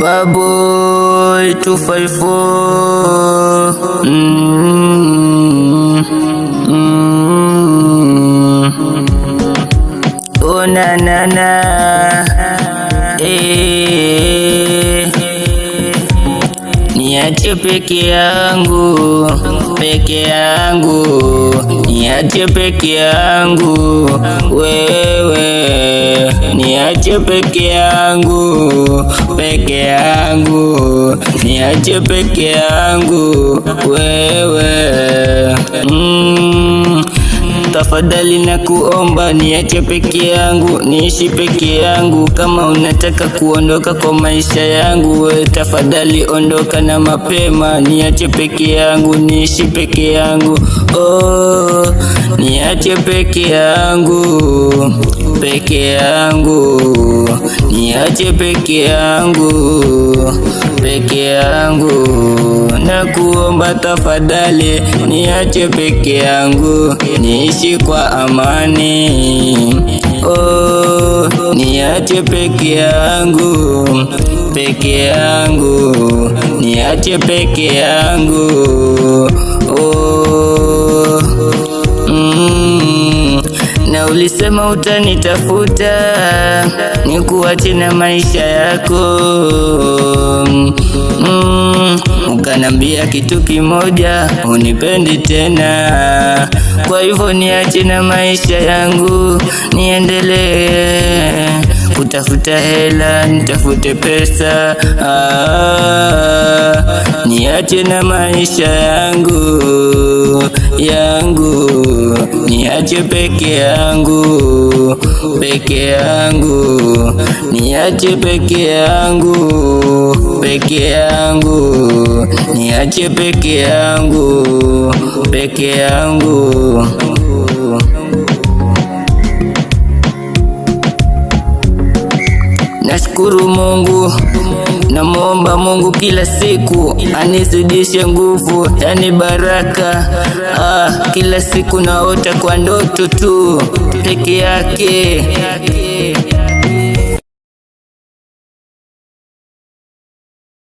Baboy 254. Oh na na na. Niache peke yangu, peke yangu, niache peke yangu, wewe, niache peke yangu, peke yangu, niache peke yangu, wewe. Tafadhali na kuomba niache peke yangu, niishi peke yangu. Kama unataka kuondoka kwa maisha yangu, we tafadhali ondoka na mapema. Niache peke yangu, niishi peke yangu. Oh, niache peke yangu, peke yangu, niache peke yangu, peke yangu. Na kuomba tafadhali niache peke yangu, niishi kwa amani. Oh, niache peke yangu, peke yangu, niache peke yangu. Oh, na ulisema utanitafuta nikuache na maisha yako. Ukanambia kitu kimoja, unipendi tena. Kwa hivyo niache na maisha yangu, niendelee kutafuta hela, nitafute pesa. Niache na maisha yangu, niache peke yangu, peke yangu, niache peke yangu, peke yangu, niache peke yangu, peke yangu. Nashukuru Mungu, namuomba Mungu kila siku anizidishe nguvu, yani baraka. Kila siku naota kwa ndoto tu peke yake.